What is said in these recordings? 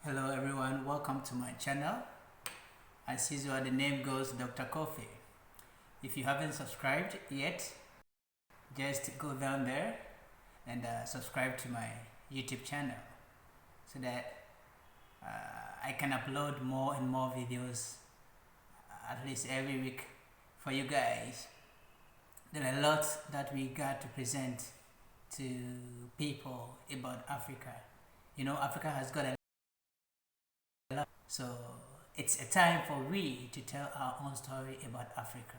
Hello everyone, welcome to my channel. As usual, the name goes Dr. Coffee. If you haven't subscribed yet, just go down there and subscribe to my YouTube channel so that I can upload more and more videos at least every week for you guys. There are a lot that we got to present to people about Africa. You know, Africa has got a lot, so it's a time for we to tell our own story about Africa.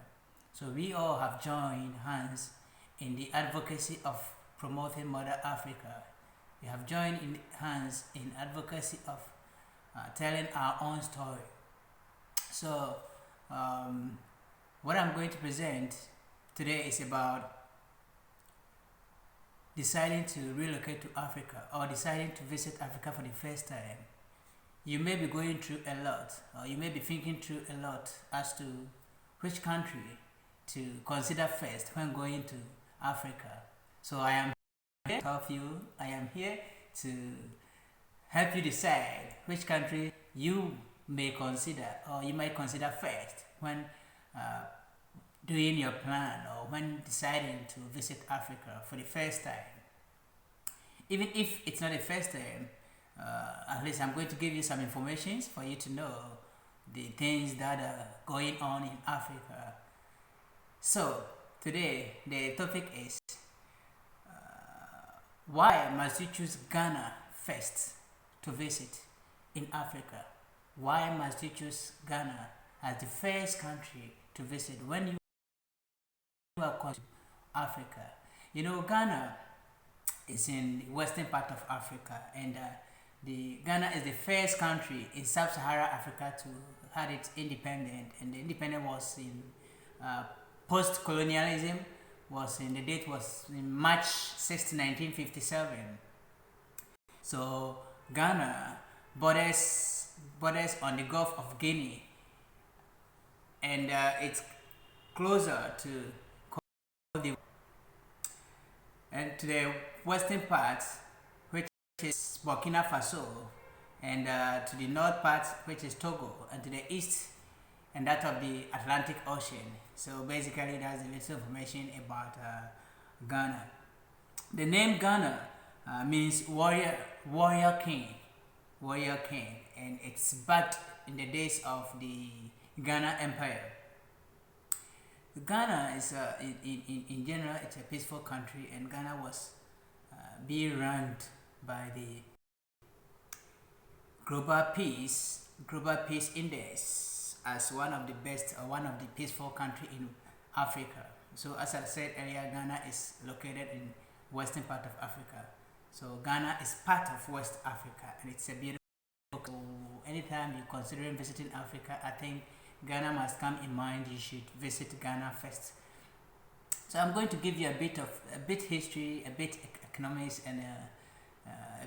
So we all have joined hands in the advocacy of promoting Mother Africa. We have joined in hands in advocacy of telling our own story. So what I'm going to present today is about deciding to relocate to Africa or deciding to visit Africa for the first time. You may be going through a lot, or you may be thinking through a lot as to which country to consider first when going to Africa. So I am here to help you. I am here to help you decide which country you may consider or you might consider first when doing your plan or when deciding to visit Africa for the first time. Even if it's not the first time, at least I'm going to give you some information for you to know the things that are going on in Africa. So today the topic is why must you choose Ghana first to visit in Africa? Why must you choose Ghana as the first country to visit when you are going to Africa? You know, Ghana is in the western part of Africa, and Ghana is the first country in sub-Saharan Africa to have its independence, and the independence was in post-colonialism. The date was in March 6, 1957. So Ghana borders on the Gulf of Guinea, and it's closer to the western part, which is Burkina Faso, and to the north part, which is Togo, and to the east and that of the Atlantic Ocean. So basically that's the little information about Ghana. The name Ghana means warrior king, and it's back in the days of the Ghana Empire. Ghana is in general, it's a peaceful country, and Ghana was being ranked by the Global Peace Index as one of the best or one of the peaceful country in Africa. So as I said earlier, Ghana is located in western part of Africa. So Ghana is part of West Africa, and it's a beautiful. So anytime you're considering visiting Africa, I think Ghana must come in mind. You should visit Ghana first. So I'm going to give you a bit history, a bit economics, and a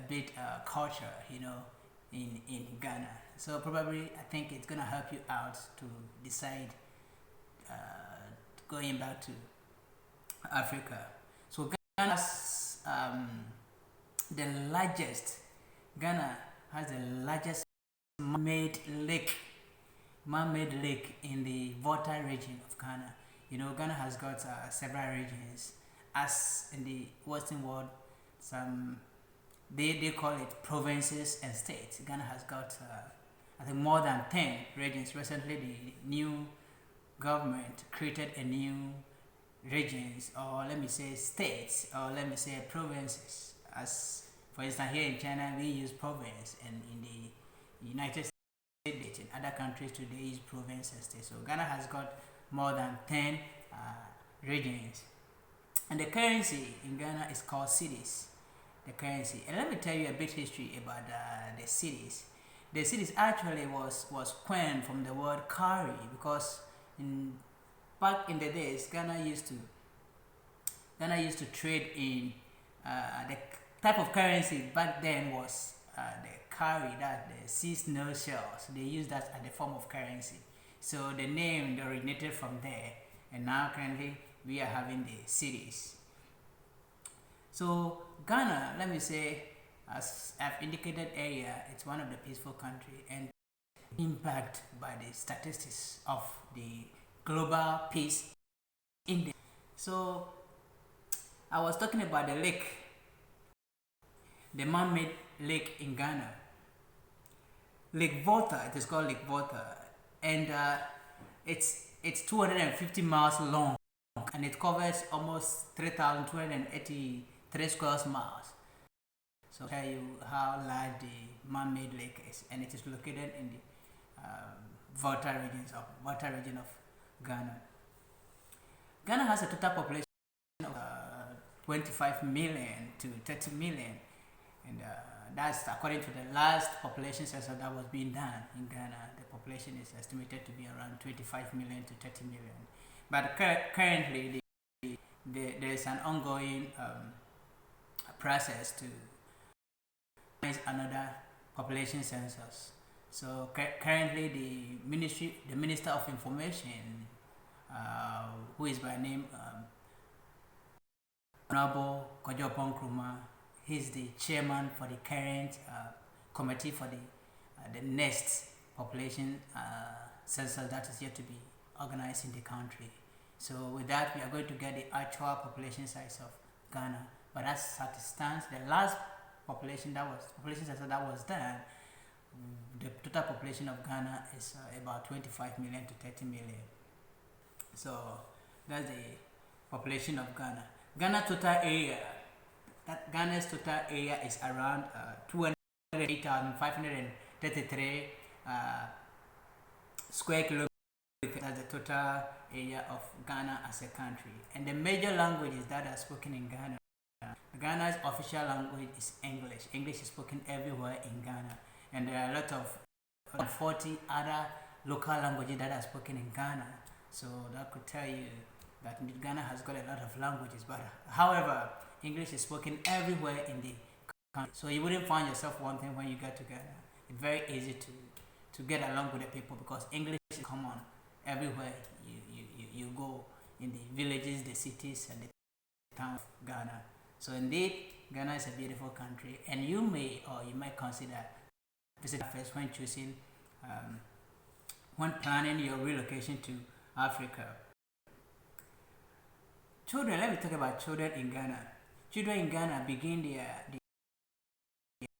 bit culture, you know, in Ghana. So probably I think it's gonna help you out to decide going back to Africa. So Ghana has Ghana has the largest man-made lake in the Volta region of Ghana. You know, Ghana has got several regions. As in the Western world, they call it provinces and states. Ghana has got I think more than 10 regions. Recently, the new government created a new regions, or let me say states, or let me say provinces. As for instance, here in China, we use province, and in the United States, in other countries today, use province and states. So Ghana has got more than 10 regions, and the currency in Ghana is called cedis. The currency, and let me tell you a bit history about the cedis. The cedis actually was coined from the word carry, because back in the days, Ghana used to trade in the type of currency back then was the carry, that the sea snail shells. They used that as the form of currency. So the name originated from there, and now currently we are having the cedis. So Ghana, let me say, As I've indicated earlier, it's one of the peaceful country and impacted by the statistics of the global peace index. So I was talking about the lake, the man-made lake in Ghana, Lake Volta. It is called Lake Volta, and it's 250 miles long, and it covers almost 3,283 square miles. So I'll tell you how large the man-made lake is, and it is located in the Volta region of Ghana. Ghana has a total population of 25 million to 30 million, and that's according to the last population census that was being done in Ghana. The population is estimated to be around 25 million to 30 million. But currently, there is an ongoing process to another population census. So currently, the Minister of Information, who is by name Honorable Kejetia, he's the chairman for the current committee for the next population census that is yet to be organized in the country. So with that, we are going to get the actual population size of Ghana. But as it stands, the last population census that was done, the total population of Ghana is about 25 million to 30 million. So that's the population of Ghana. Ghana's total area is around 208,533 square kilometers. That's the total area of Ghana as a country. And the major languages that are spoken in Ghana, Ghana's official language is English. English is spoken everywhere in Ghana. And there are a lot of 40 other local languages that are spoken in Ghana. So that could tell you that Ghana has got a lot of languages. But however, English is spoken everywhere in the country. So you wouldn't find yourself wondering when you get to Ghana. It's very easy to get along with the people because English is common everywhere you go, in the villages, the cities, and the towns of Ghana. So indeed, Ghana is a beautiful country, and you might consider visiting first when choosing, when planning your relocation to Africa. Children, let me talk about children in Ghana. Children in Ghana begin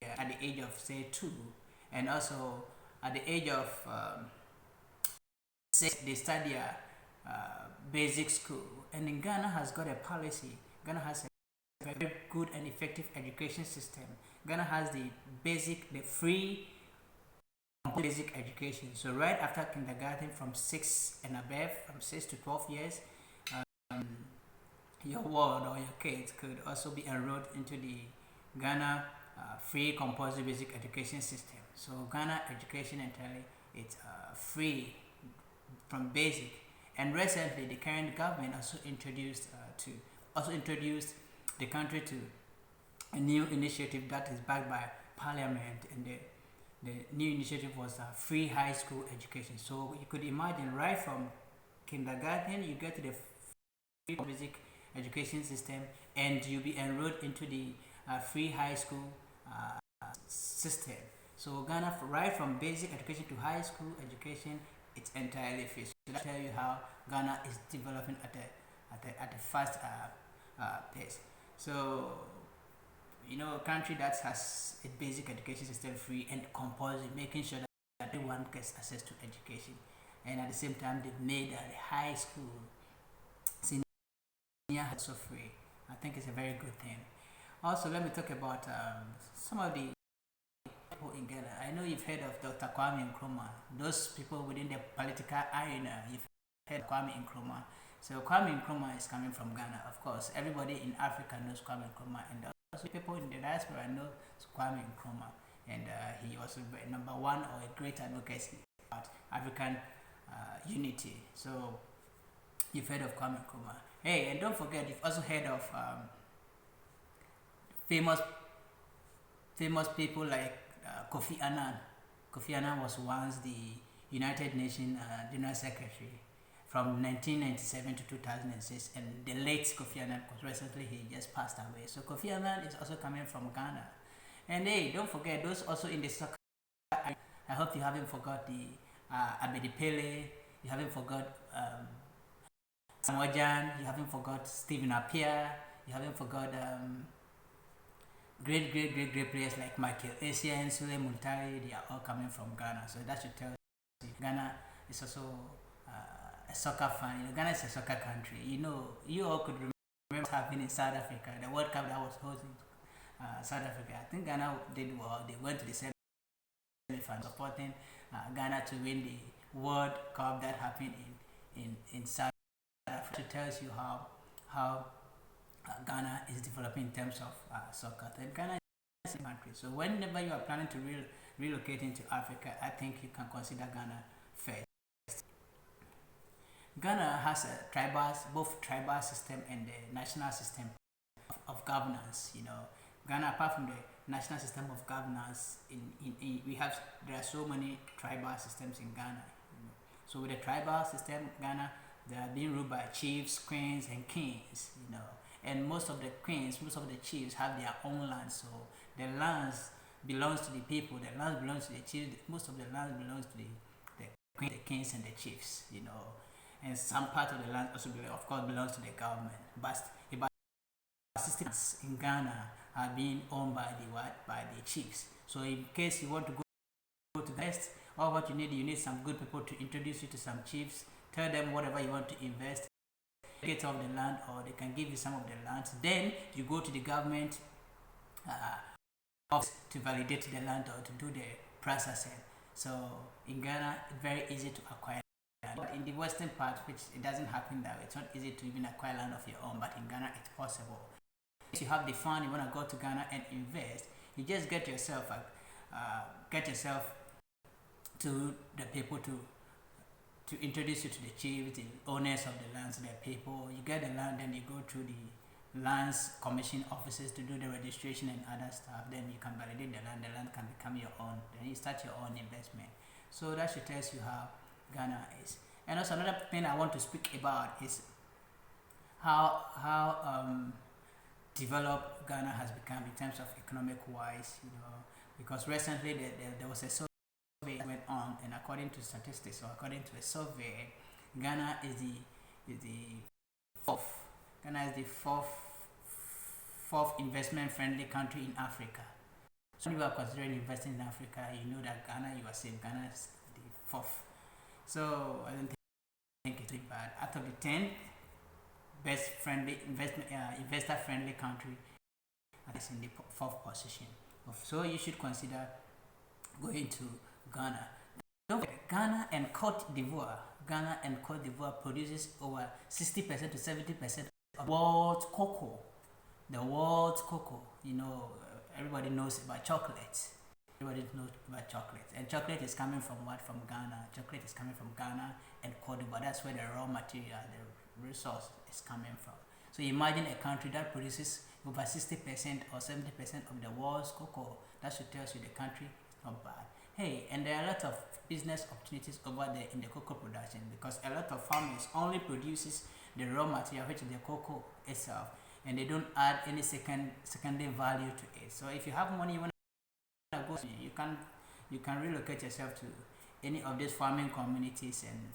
at the age of say 2, and also at the age of 6 they start their basic school. And in Ghana has got a policy. Ghana has a very good and effective education system. Ghana has the free basic education. So right after kindergarten, from 6 and above, from 6 to 12 years, your ward or your kids could also be enrolled into the Ghana free compulsory basic education system. So Ghana education entirely, it's free from basic. And recently, the current government also introduced the country to a new initiative that is backed by Parliament, and the new initiative was free high school education. So you could imagine right from kindergarten, you get to the free basic education system, and you'll be enrolled into the free high school system. So Ghana, right from basic education to high school education, it's entirely free. So that tell you how Ghana is developing at a fast pace. So a country that has a basic education system free and compulsory, making sure that everyone gets access to education, and at the same time they've made the high school senior also free. I think it's a very good thing. Also, let me talk about some of the people in Ghana. I know you've heard of Dr. Kwame Nkrumah. Those people within the political arena, you've heard of Kwame Nkrumah. So Kwame Nkrumah is coming from Ghana. Of course, everybody in Africa knows Kwame Nkrumah, and also people in the diaspora know Kwame Nkrumah. And he was number one or a great advocacy about African unity. So you've heard of Kwame Nkrumah. Hey, and don't forget, you've also heard of famous people like Kofi Annan. Kofi Annan was once the United Nations General Secretary from 1997 to 2006, and the late Kofi Annan, because recently he just passed away. So Kofi Annan is also coming from Ghana, And hey, don't forget those also in the soccer. I hope you haven't forgot the Abedi Pele. You haven't forgot Samojan. You haven't forgot Stephen Appiah. You haven't forgot great players like Michael Essien, Sule Muntari. They are all coming from Ghana. So that should tell you Ghana is also a soccer fan. You know, Ghana is a soccer country. You know, you all could remember what's happening in South Africa, the World Cup that was hosted South Africa. I think Ghana did well. They went to the semi-final, supporting Ghana to win the World Cup that happened in South Africa. It tells you how Ghana is developing in terms of soccer. Then Ghana is a country. So whenever you are planning to relocate into Africa, I think you can consider Ghana first. Ghana has both tribal system and the national system of governance. You know, Ghana, apart from the national system of governance, there are so many tribal systems in Ghana. You know. So with the tribal system, Ghana, they are being ruled by chiefs, queens, and kings. You know, and most of the chiefs have their own land. So the lands belongs to the people. The land belongs to the chiefs. Most of the land belongs to the queens, the kings, and the chiefs. You know. And some part of the land also, of course, belongs to the government. But about 60% in Ghana are being owned by the chiefs. So in case you want to go to the West, all what you need some good people to introduce you to some chiefs. Tell them whatever you want to invest, get off the land, or they can give you some of the lands. Then you go to the government office to validate the land or to do the processing. So in Ghana, it's very easy to acquire. But in the western part, which it doesn't happen that way, it's not easy to even acquire land of your own, but in Ghana it's possible. If you have the fund, you want to go to Ghana and invest, you just get yourself to the people to introduce you to the chiefs, the owners of the lands, the people. You get the land, then you go through the lands commission offices to do the registration and other stuff. Then you can validate the land can become your own. Then you start your own investment. So that should tell you how Ghana is. And also another thing I want to speak about is how developed Ghana has become in terms of economic wise, you know, because recently there was a survey that went on, and according to statistics, or according to a survey, Ghana is the fourth investment friendly country in Africa. So if you are considering investing in Africa, you know that you are safe. Ghana is the fourth. So I don't think it's bad. Out of the 10 best investor friendly country, it's in the fourth position. So you should consider going to Ghana. Don't forget, Ghana and Cote d'Ivoire produces over 60% to 70% of the world's cocoa. The world's cocoa. You know, everybody knows about chocolate. Everybody knows about chocolate, and chocolate is coming from what? From Ghana. Chocolate is coming from Ghana and Cote d'Ivoire. That's where the raw material, the resource is coming from. So imagine a country that produces over 60% or 70% of the world's cocoa. That should tell you the country is not bad. Hey, and there are a lot of business opportunities over there in the cocoa production, because a lot of farmers only produces the raw material, which is the cocoa itself, and they don't add any secondary value to it. So if you have money, you want you can relocate yourself to any of these farming communities, and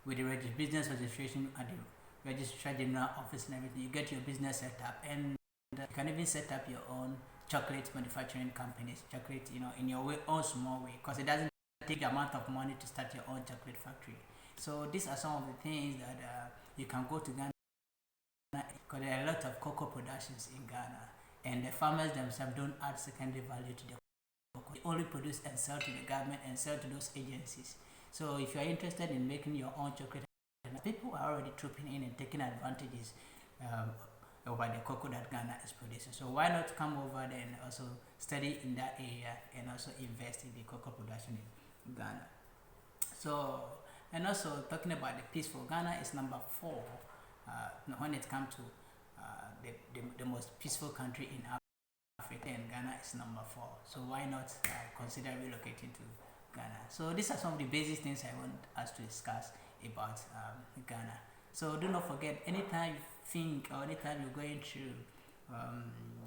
with the business registration at the registrar general office and everything, you get your business set up, and you can even set up your own chocolate manufacturing companies, chocolate, you know, in your own small way, because it doesn't take the amount of money to start your own chocolate factory. So these are some of the things that you can go to Ghana, because there are a lot of cocoa productions in Ghana, and the farmers themselves don't add secondary value to the cocoa. They only produce and sell to the government and sell to those agencies. So if you are interested in making your own chocolate, people are already trooping in and taking advantages over the cocoa that Ghana is producing. So why not come over there and also study in that area and also invest in the cocoa production in Ghana. So, and also talking about the peaceful, Ghana is number 4 when it comes to the most peaceful country in Africa, and Ghana is number 4. So why not consider relocating to Ghana? So these are some of the basic things I want us to discuss about Ghana. So do not forget, anytime you think or anytime you're going through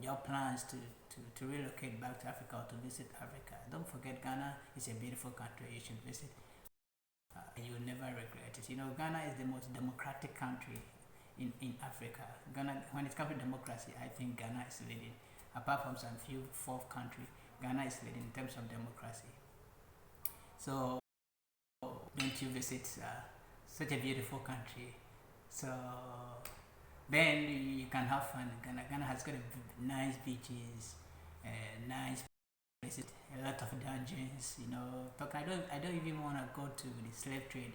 your plans to to relocate back to Africa or to visit Africa, don't forget Ghana is a beautiful country. You should visit. You will never regret it. You know, Ghana is the most democratic country in Africa. Ghana, when it comes to democracy, I think Ghana is leading. Apart from some few fourth country, Ghana is leading in terms of democracy. So don't you visit such a beautiful country? So then you can have fun. Ghana has got nice beaches, nice places, a lot of dungeons. You know, I don't even want to go to the slave trade.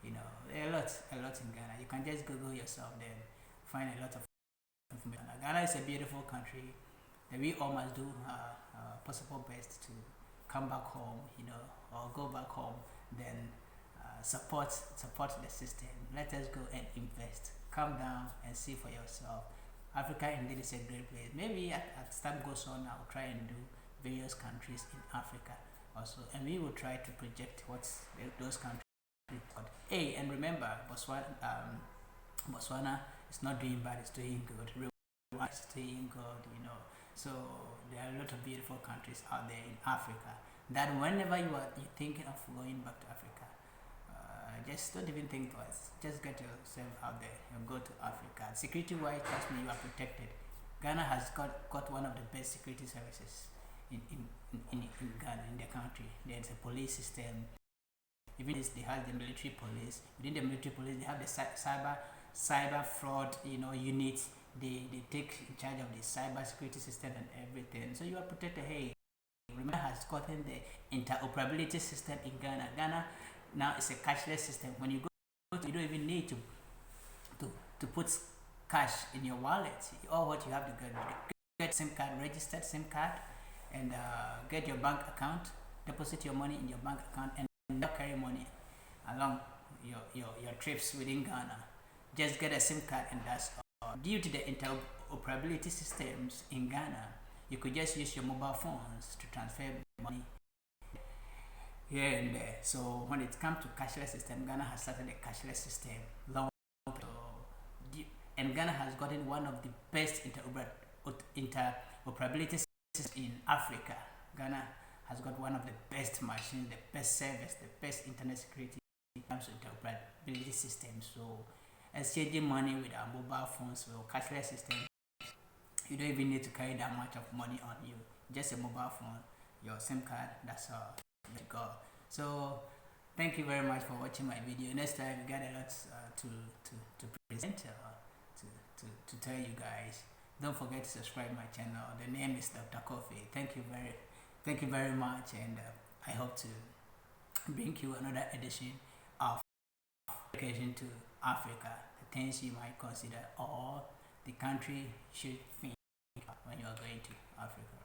You know, a lot in Ghana. You can just Google yourself, then find a lot of information. Ghana is a beautiful country. And we all must do possible best to come back home, you know, or go back home, then support the system. Let us go and invest. Come down and see for yourself. Africa indeed is a great place. Maybe as time goes on, I'll try and do various countries in Africa also, and we will try to project what's those countries. Hey, and remember, Botswana is not doing bad; it's doing good. Rwanda is doing good, you know. So there are a lot of beautiful countries out there in Africa that whenever you're thinking of going back to Africa, just don't even think twice. Just get yourself out there and go to Africa. Security wise, trust me, you are protected. Ghana has got one of the best security services in Ghana, in the country. There's a police system. Even they have the military police. Within the military police, they have the cyber fraud, you know, units. They take in charge of the cyber security system and everything. So you are protected. Hey, remember has gotten the interoperability system in Ghana. Ghana now is a cashless system. When you go to, you don't even need to put cash in your wallet. All what you have to get SIM card, registered SIM card, and get your bank account, deposit your money in your bank account, and not carry money along your trips within Ghana. Just get a SIM card and that's all. Due to the interoperability systems in Ghana, you could just use your mobile phones to transfer money here and there. So when it comes to cashless system, Ghana has started a cashless system long ago. And Ghana has gotten one of the best interoperability systems in Africa. Ghana has got one of the best machines, the best service, the best internet security in terms of interoperability systems. So exchanging money with our mobile phones or cashless system, you don't even need to carry that much of money on you. Just a mobile phone, your SIM card, that's all. Let go. So thank you very much for watching my video. Next time we got a lot to present to tell you guys. Don't forget to subscribe my channel. The name is Dr. Coffee. Thank you very much, and I hope to bring you another edition of Relocation to Africa, the things you might consider or the country should think when you are going to Africa.